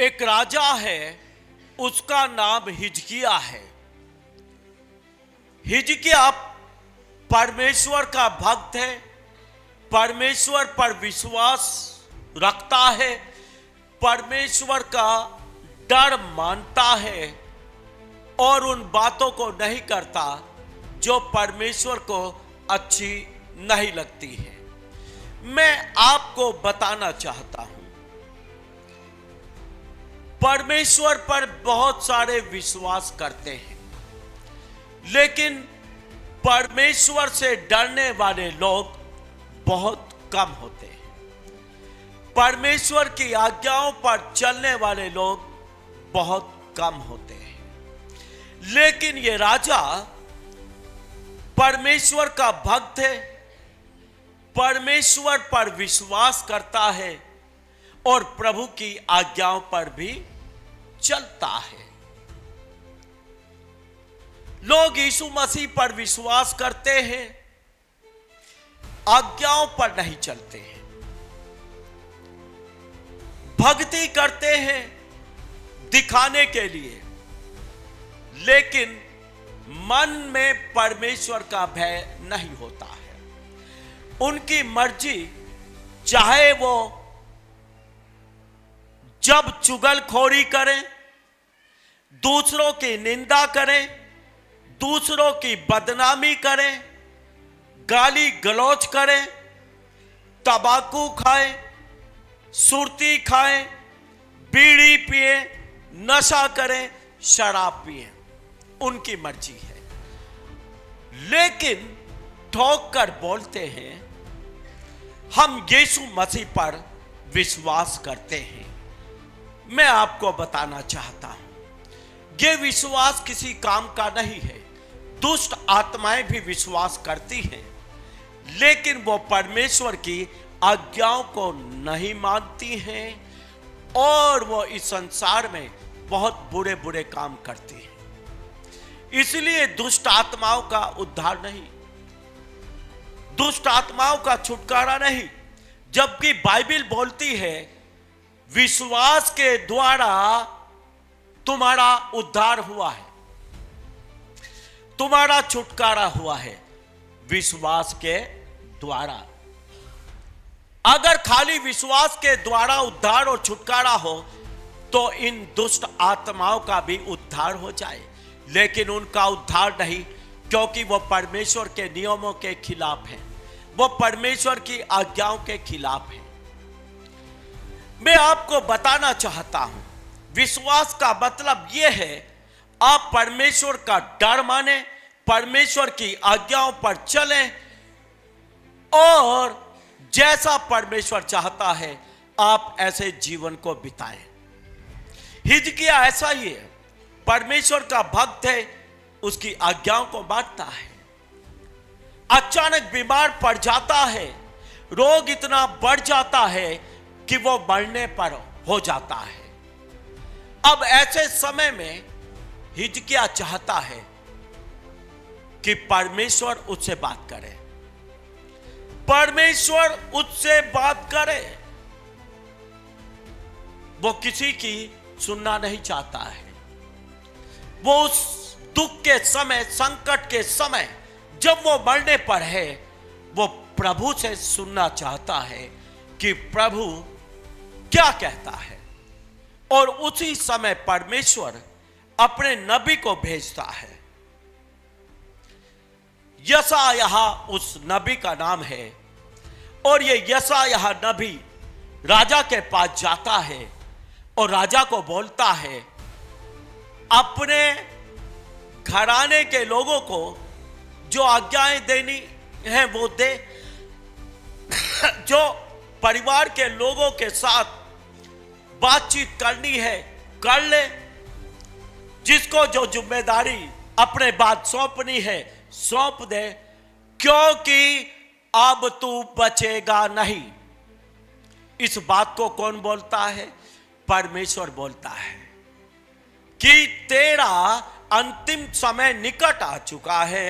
एक राजा है, उसका नाम हिजकिय्याह है। हिजकिय्याह परमेश्वर का भक्त है, परमेश्वर पर विश्वास रखता है, परमेश्वर का डर मानता है और उन बातों को नहीं करता जो परमेश्वर को अच्छी नहीं लगती है। मैं आपको बताना चाहता हूं, परमेश्वर पर बहुत सारे विश्वास करते हैं, लेकिन परमेश्वर से डरने वाले लोग बहुत कम होते हैं। परमेश्वर की आज्ञाओं पर चलने वाले लोग बहुत कम होते हैं। लेकिन ये राजा परमेश्वर का भक्त है, परमेश्वर पर विश्वास करता है और प्रभु की आज्ञाओं पर भी चलता है। लोग यीशु मसीह पर विश्वास करते हैं, आज्ञाओं पर नहीं चलते हैं। भक्ति करते हैं दिखाने के लिए, लेकिन मन में परमेश्वर का भय नहीं होता है। उनकी मर्जी, चाहे वो जब चुगलखोरी करें, दूसरों की निंदा करें, दूसरों की बदनामी करें, गाली गलौज करें, तंबाकू खाएं, सुर्ती खाएं, बीड़ी पिए, नशा करें, शराब पिए, उनकी मर्जी है। लेकिन ठोक कर बोलते हैं, हम यीशु मसीह पर विश्वास करते हैं। मैं आपको बताना चाहता हूं, यह विश्वास किसी काम का नहीं है। दुष्ट आत्माएं भी विश्वास करती हैं, लेकिन वो परमेश्वर की आज्ञाओं को नहीं मानती हैं और वो इस संसार में बहुत बुरे बुरे काम करती हैं। इसलिए दुष्ट आत्माओं का उद्धार नहीं, दुष्ट आत्माओं का छुटकारा नहीं, जबकि बाइबल बोलती है विश्वास के द्वारा तुम्हारा उद्धार हुआ है, तुम्हारा छुटकारा हुआ है विश्वास के द्वारा। अगर खाली विश्वास के द्वारा उद्धार और छुटकारा हो तो इन दुष्ट आत्माओं का भी उद्धार हो जाए, लेकिन उनका उद्धार नहीं, क्योंकि वो परमेश्वर के नियमों के खिलाफ हैं, वो परमेश्वर की आज्ञाओं के खिलाफ हैं। मैं आपको बताना चाहता हूं, विश्वास का मतलब यह है आप परमेश्वर का डर माने, परमेश्वर की आज्ञाओं पर चलें और जैसा परमेश्वर चाहता है आप ऐसे जीवन को बिताएं। हिजकिय्याह ऐसा ही है, परमेश्वर का भक्त है, उसकी आज्ञाओं को मानता है। अचानक बीमार पड़ जाता है, रोग इतना बढ़ जाता है कि वो मरने पर हो जाता है। अब ऐसे समय में हिजकिय्याह चाहता है कि परमेश्वर उससे बात करे, परमेश्वर उससे बात करे। वो किसी की सुनना नहीं चाहता है। वो उस दुख के समय, संकट के समय, जब वो मरने पर है, वो प्रभु से सुनना चाहता है कि प्रभु क्या कहता है। और उसी समय परमेश्वर अपने नबी को भेजता है। यशायाह उस नबी का नाम है, और ये यशायाह नबी राजा के पास जाता है और राजा को बोलता है अपने घराने के लोगों को जो आज्ञाएं देनी है वो दे, जो परिवार के लोगों के साथ बातचीत करनी है कर ले, जिसको जो जिम्मेदारी अपने बाद सौंपनी है सौंप दे, क्योंकि अब तू बचेगा नहीं। इस बात को कौन बोलता है? परमेश्वर बोलता है कि तेरा अंतिम समय निकट आ चुका है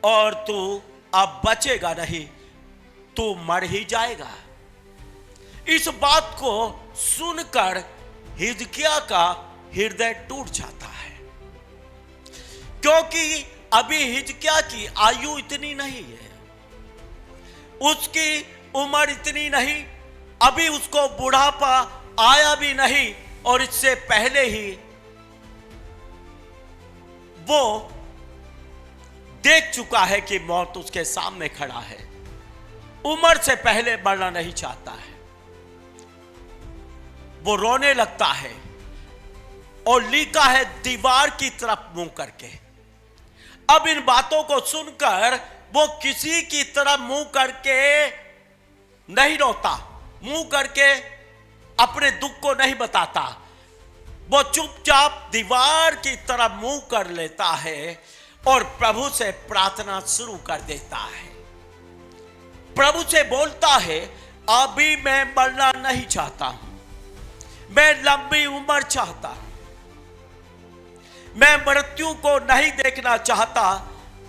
और तू अब बचेगा नहीं, तू मर ही जाएगा। इस बात को सुनकर हिजकिय्याह का हृदय टूट जाता है, क्योंकि अभी हिजकिय्याह की आयु इतनी नहीं है, उसकी उम्र इतनी नहीं, अभी उसको बुढ़ापा आया भी नहीं, और इससे पहले ही वो देख चुका है कि मौत उसके सामने खड़ा है। उम्र से पहले मरना नहीं चाहता है, वो रोने लगता है और लिखा है दीवार की तरफ मुंह करके। अब इन बातों को सुनकर वो किसी की तरफ मुंह करके नहीं रोता, मुंह करके अपने दुख को नहीं बताता, वो चुपचाप दीवार की तरफ मुंह कर लेता है और प्रभु से प्रार्थना शुरू कर देता है। प्रभु से बोलता है, अभी मैं मरना नहीं चाहता हूं, मैं लंबी उम्र चाहता हूं, मैं मृत्यु को नहीं देखना चाहता,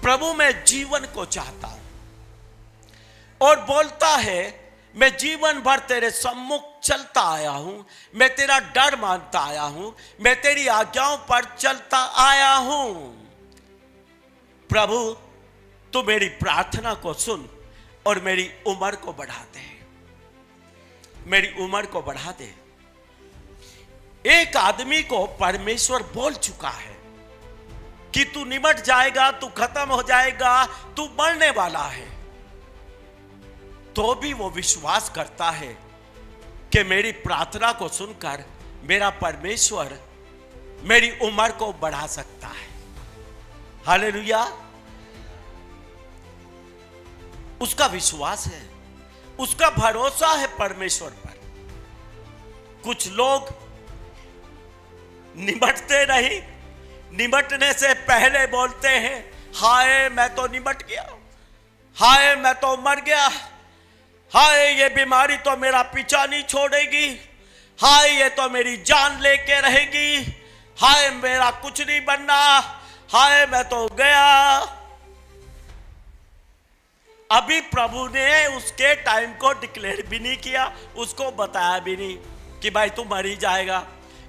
प्रभु मैं जीवन को चाहता हूं। और बोलता है, मैं जीवन भर तेरे सम्मुख चलता आया हूं, मैं तेरा डर मानता आया हूं, मैं तेरी आज्ञाओं पर चलता आया हूं। प्रभु तू मेरी प्रार्थना को सुन और मेरी उम्र को बढ़ा दे, मेरी उम्र को बढ़ा दे। एक आदमी को परमेश्वर बोल चुका है कि तू निमट जाएगा, तू खत्म हो जाएगा, तू मरने वाला है, तो भी वो विश्वास करता है कि मेरी प्रार्थना को सुनकर मेरा परमेश्वर मेरी उम्र को बढ़ा सकता है। हालेलुया। उसका विश्वास है, उसका भरोसा है परमेश्वर पर। कुछ लोग निमटते नहीं, निमटने से पहले बोलते हैं, हाय मैं तो निमट गया, हाय मैं तो मर गया, हाय ये बीमारी तो मेरा पीछा नहीं छोड़ेगी, हाय ये तो मेरी जान लेके रहेगी, हाय मेरा कुछ नहीं बनना, हाय मैं तो गया। अभी प्रभु ने उसके टाइम को डिक्लेयर भी नहीं किया, उसको बताया भी नहीं कि भाई तू मर ही जाएगा।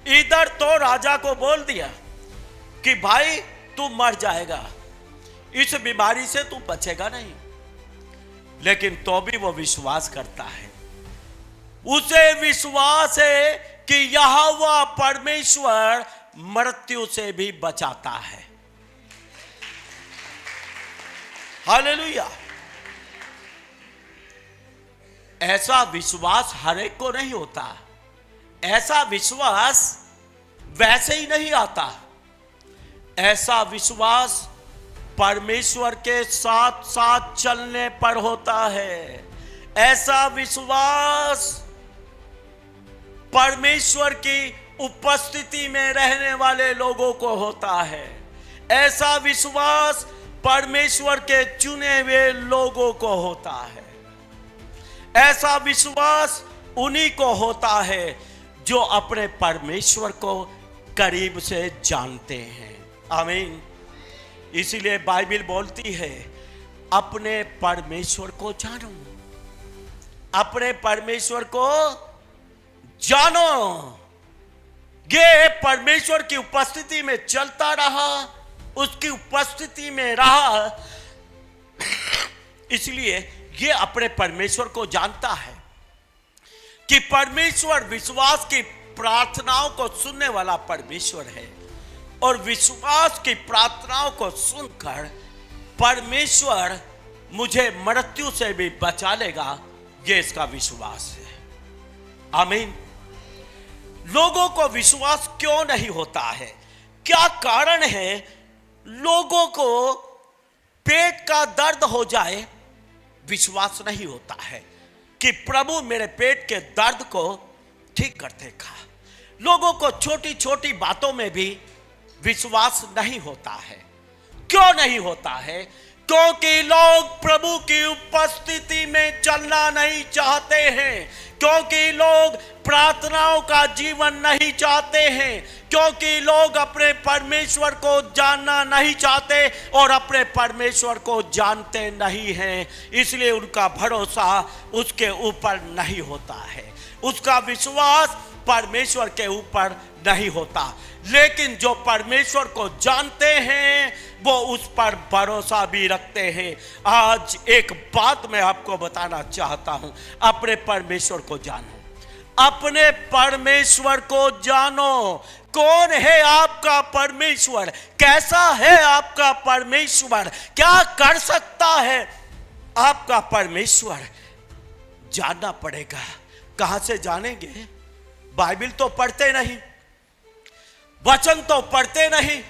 इधर तो राजा को बोल दिया कि भाई तू मर जाएगा, इस बीमारी से तू बचेगा नहीं, लेकिन तो भी वो विश्वास करता है। उसे विश्वास है कि यहोवा परमेश्वर मृत्यु से भी बचाता है। हालेलुया। ऐसा विश्वास हर एक को नहीं होता, ऐसा विश्वास वैसे ही नहीं आता। ऐसा विश्वास परमेश्वर के साथ साथ चलने पर होता है। ऐसा विश्वास परमेश्वर की उपस्थिति में रहने वाले लोगों को होता है। ऐसा विश्वास परमेश्वर के चुने हुए लोगों को होता है। ऐसा विश्वास उन्हीं को होता है जो अपने परमेश्वर को करीब से जानते हैं। आमीन। इसीलिए बाइबल बोलती है, अपने परमेश्वर को जानो, अपने परमेश्वर को जानो। ये परमेश्वर की उपस्थिति में चलता रहा, उसकी उपस्थिति में रहा, इसलिए ये अपने परमेश्वर को जानता है कि परमेश्वर विश्वास की प्रार्थनाओं को सुनने वाला परमेश्वर है, और विश्वास की प्रार्थनाओं को सुनकर परमेश्वर मुझे मृत्यु से भी बचा लेगा, ये इसका विश्वास है। आमीन। लोगों को विश्वास क्यों नहीं होता है? क्या कारण है लोगों को पेट का दर्द हो जाए विश्वास नहीं होता है कि प्रभु मेरे पेट के दर्द को ठीक कर देगा? लोगों को छोटी छोटी बातों में भी विश्वास नहीं होता है। क्यों नहीं होता है? क्योंकि लोग प्रभु की उपस्थिति में चलना नहीं चाहते हैं, क्योंकि लोग प्रार्थनाओं का जीवन नहीं चाहते हैं, क्योंकि लोग अपने परमेश्वर को जानना नहीं चाहते और अपने परमेश्वर को जानते नहीं हैं। इसलिए उनका भरोसा उसके ऊपर नहीं होता है, उसका विश्वास परमेश्वर के ऊपर नहीं होता। लेकिन जो परमेश्वर को जानते हैं वो उस पर भरोसा भी रखते हैं। आज एक बात मैं आपको बताना चाहता हूं, अपने परमेश्वर को जानो, अपने परमेश्वर को जानो। कौन है आपका परमेश्वर? कैसा है आपका परमेश्वर? क्या कर सकता है आपका परमेश्वर? जानना पड़ेगा। कहां से जानेंगे? बाइबल तो पढ़ते नहीं, वचन तो पढ़ते नहीं,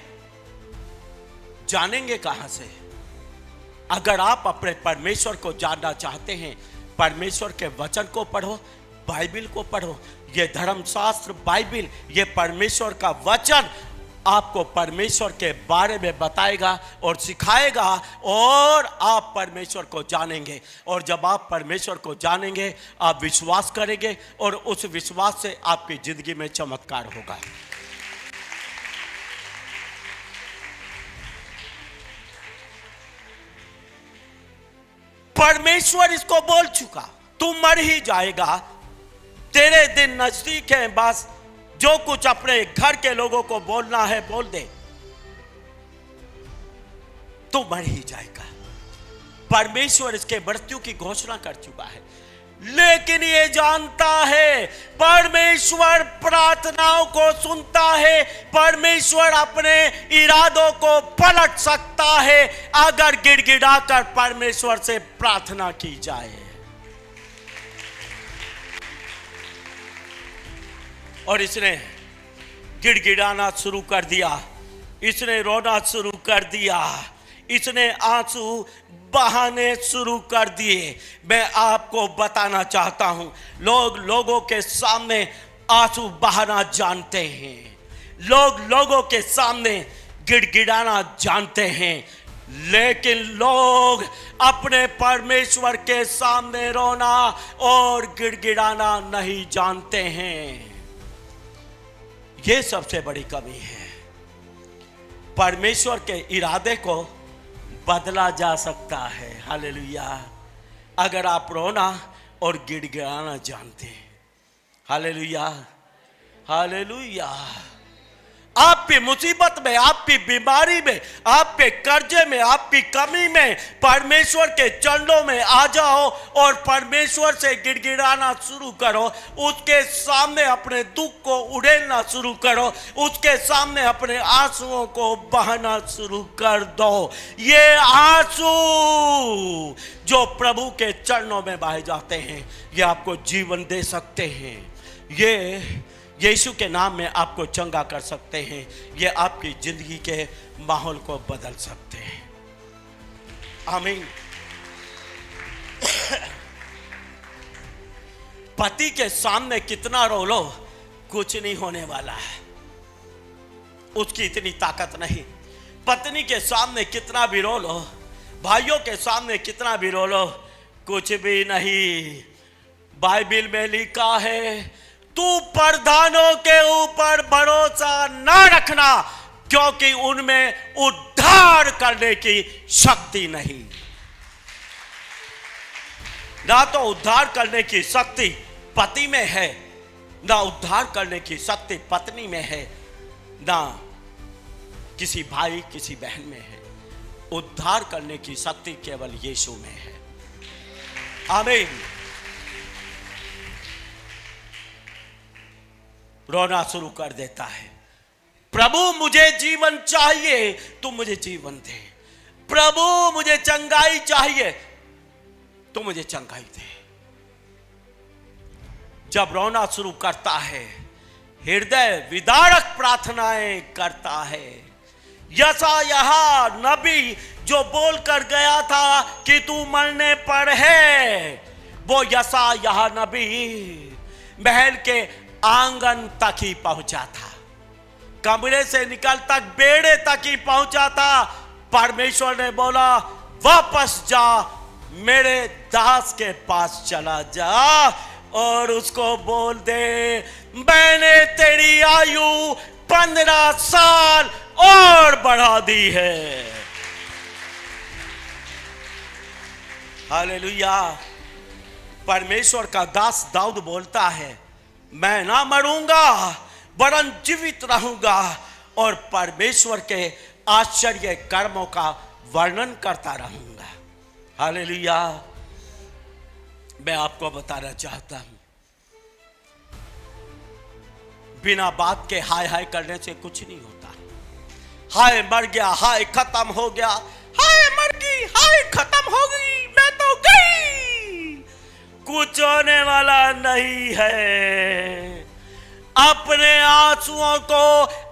जानेंगे कहां से? अगर आप अपने परमेश्वर को जानना चाहते हैं, परमेश्वर के वचन को पढ़ो, बाइबल को पढ़ो। ये धर्मशास्त्र, बाइबल, ये परमेश्वर का वचन आपको परमेश्वर के बारे में बताएगा और सिखाएगा, और आप परमेश्वर को जानेंगे। और जब आप परमेश्वर को जानेंगे, आप विश्वास करेंगे, और उस विश्वास से आपकी जिंदगी में चमत्कार होगा। परमेश्वर इसको बोल चुका, तू मर ही जाएगा, तेरे दिन नजदीक है, बस जो कुछ अपने घर के लोगों को बोलना है बोल दे, तू मर ही जाएगा। परमेश्वर इसके मृत्यु की घोषणा कर चुका है। लेकिन ये जानता है, परमेश्वर प्रार्थनाओं को सुनता है, परमेश्वर अपने इरादों को पलट सकता है अगर गिड़गिड़ाकर परमेश्वर से प्रार्थना की जाए। और इसने गिड़गिड़ाना शुरू कर दिया, इसने रोना शुरू कर दिया, इसने आंसू बहाने शुरू कर दिए। मैं आपको बताना चाहता हूं, लोगों के सामने आंसू बहाना जानते हैं, लोगों के सामने गिड़गिड़ाना जानते हैं, लेकिन लोग अपने परमेश्वर के सामने रोना और गिड़गिड़ाना नहीं जानते हैं। यह सबसे बड़ी कमी है। परमेश्वर के इरादे को बदला जा सकता है। हालेलुया। अगर आप रोना और गिड़गिड़ाना जानते हैं। Hallelujah, hallelujah. आप भी मुसीबत में, आप भी बीमारी में, आप पे कर्जे में, आप भी कमी में परमेश्वर के चरणों में आ जाओ और परमेश्वर से गिड़गिड़ाना शुरू करो। उसके सामने अपने दुख को उड़ेलना शुरू करो, उसके सामने अपने आंसुओं को बहाना शुरू कर दो। ये आंसू जो प्रभु के चरणों में बहाए जाते हैं, ये आपको जीवन दे सकते हैं। ये यीशु के नाम में आपको चंगा कर सकते हैं। ये आपकी जिंदगी के माहौल को बदल सकते हैं। आमीन। पति के सामने कितना रो लो, कुछ नहीं होने वाला है, उसकी इतनी ताकत नहीं। पत्नी के सामने कितना भी रो लो, भाइयों के सामने कितना भी रो लो, कुछ भी नहीं। बाइबल में लिखा है, तू प्रधानों के ऊपर भरोसा न रखना, क्योंकि उनमें उद्धार करने की शक्ति नहीं। ना तो उद्धार करने की शक्ति पति में है, ना उद्धार करने की शक्ति पत्नी में है, ना किसी भाई किसी बहन में है। उद्धार करने की शक्ति केवल यीशु में है। आमीन। रोना शुरू कर देता है, प्रभु मुझे जीवन चाहिए, तू मुझे जीवन दे। प्रभु मुझे चंगाई चाहिए, तू मुझे चंगाई दे। जब रोना शुरू करता है, हृदय विदारक प्रार्थनाएं करता है। यशायाह नबी जो बोलकर गया था कि तू मरने पर है, वो यशायाह नबी महल के आंगन तक ही पहुंचा था, कमरे से निकल तक बेड़े तक ही पहुंचा था। परमेश्वर ने बोला, वापस जा, मेरे दास के पास चला जा और उसको बोल दे, मैंने तेरी आयु 15 साल और बढ़ा दी है। हालेलुया। परमेश्वर का दास दाऊद बोलता है, मैं ना मरूंगा वरन जीवित रहूंगा और परमेश्वर के आश्चर्य कर्मों का वर्णन करता रहूंगा। हालेलुया। मैं आपको बताना चाहता हूं, बिना बात के हाय हाय करने से कुछ नहीं होता। हाय मर गया, हाय खत्म हो गया, हाय मर गई, हाय खत्म हो गई, मैं तो गई, कुछ होने वाला नहीं है। अपने आंसुओं को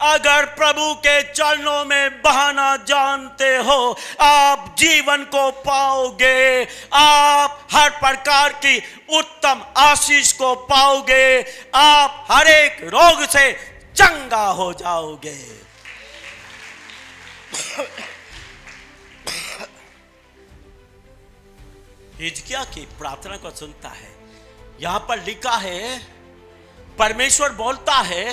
अगर प्रभु के चरणों में बहाना जानते हो, आप जीवन को पाओगे, आप हर प्रकार की उत्तम आशीष को पाओगे, आप हर एक रोग से चंगा हो जाओगे। हिजकिय्याह की प्रार्थना को सुनता है। यहां पर लिखा है, परमेश्वर बोलता है,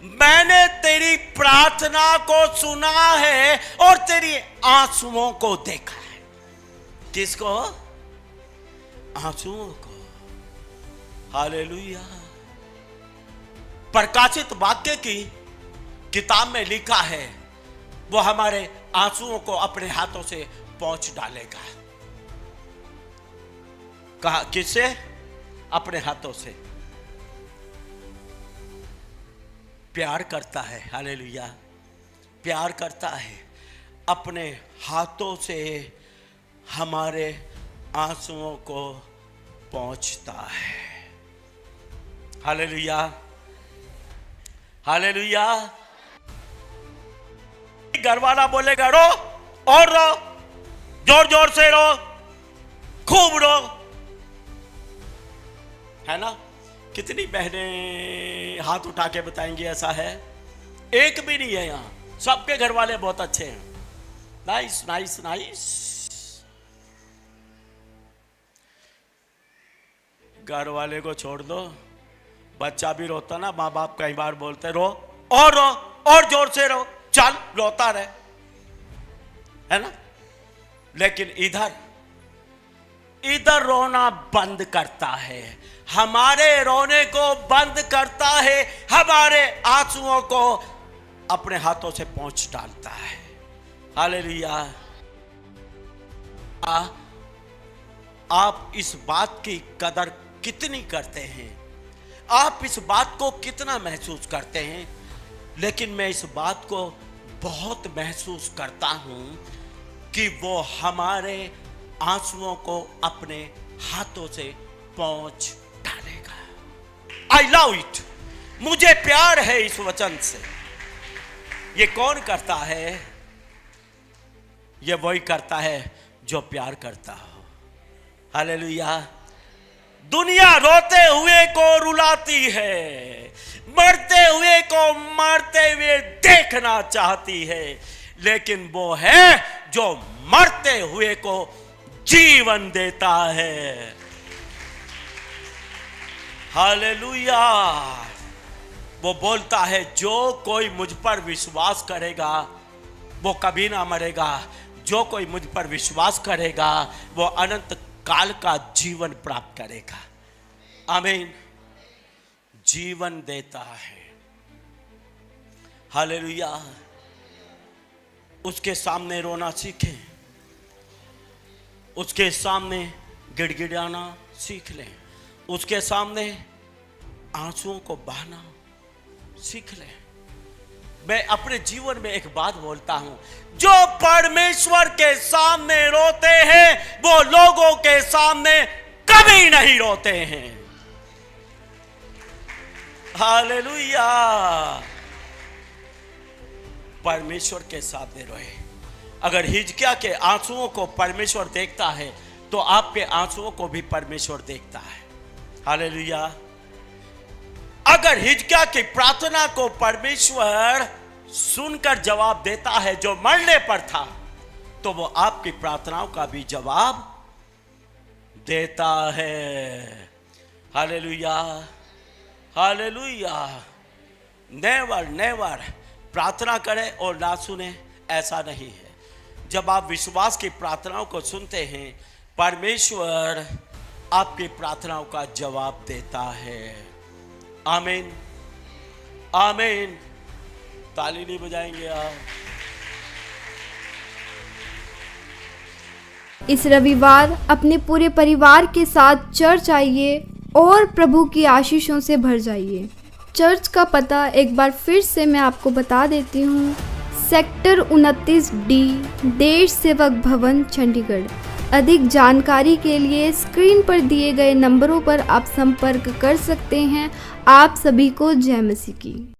मैंने तेरी प्रार्थना को सुना है और तेरी आंसुओं को देखा है। किसको? आंसुओं को। हालेलुया। प्रकाशित वाक्य की किताब में लिखा है, वो हमारे आंसुओं को अपने हाथों से पोंछ डालेगा। कहा किससे? अपने हाथों से। प्यार करता है। हालेलुया। प्यार करता है, अपने हाथों से हमारे आंसुओं को पोंछता है। हालेलुया। हालेलुया। घर वाला बोलेगा रो और रो, जोर जोर से रो, खूब रो, है ना? कितनी बहनें हाथ उठा के बताएंगी ऐसा है? एक भी नहीं है यहां, सबके घर वाले बहुत अच्छे हैं। Nice nice nice. घर वाले को छोड़ दो, बच्चा भी रोता ना, माँ बाप कई बार बोलते रो और जोर से रो, चल रोता रहे, है ना? लेकिन इधर रोना बंद करता है, हमारे रोने को बंद करता है, हमारे आंसुओं को अपने हाथों से पोंछ डालता है। हालेलुया। आप इस बात की कदर कितनी करते हैं? आप इस बात को कितना महसूस करते हैं? लेकिन मैं इस बात को बहुत महसूस करता हूं कि वो हमारे आंसुओं को अपने हाथों से पोंछ डालेगा। I love it. मुझे प्यार है इस वचन से। ये कौन करता है? ये वही करता है जो प्यार करता हो। हालेलुया। दुनिया रोते हुए को रुलाती है, मरते हुए को मरते हुए देखना चाहती है, लेकिन वो है जो मरते हुए को जीवन देता है। हालेलुया। वो बोलता है जो कोई मुझ पर विश्वास करेगा वो कभी ना मरेगा, जो कोई मुझ पर विश्वास करेगा वो अनंत काल का जीवन प्राप्त करेगा। आमीन। जीवन देता है। हालेलुया। उसके सामने रोना सीखें, उसके सामने गिड़गिड़ाना सीख लें, उसके सामने आंसुओं को बहाना सीख लें। मैं अपने जीवन में एक बात बोलता हूं, जो परमेश्वर के सामने रोते हैं वो लोगों के सामने कभी नहीं रोते हैं। हालेलुया। परमेश्वर के सामने रोए। अगर हिजकिय्याह के आंसुओं को परमेश्वर देखता है तो आपके आंसुओं को भी परमेश्वर देखता है। हालेलुया। अगर हिजकिय्याह की प्रार्थना को परमेश्वर सुनकर जवाब देता है जो मरने पर था, तो वो आपकी प्रार्थनाओं का भी जवाब देता है। हालेलुया। हालेलुया। नेवर नेवर प्रार्थना करें और ना सुने, ऐसा नहीं है। जब आप विश्वास की प्रार्थनाओं को सुनते हैं, परमेश्वर आपकी प्रार्थनाओं का जवाब देता है। आमीन, आमीन। ताली नहीं बजाएंगे आप? इस रविवार अपने पूरे परिवार के साथ चर्च आइए और प्रभु की आशीषों से भर जाइए। चर्च का पता एक बार फिर से मैं आपको बता देती हूँ। सेक्टर 29D, देश सेवक भवन, चंडीगढ़। अधिक जानकारी के लिए स्क्रीन पर दिए गए नंबरों पर आप संपर्क कर सकते हैं। आप सभी को जय मसीह की।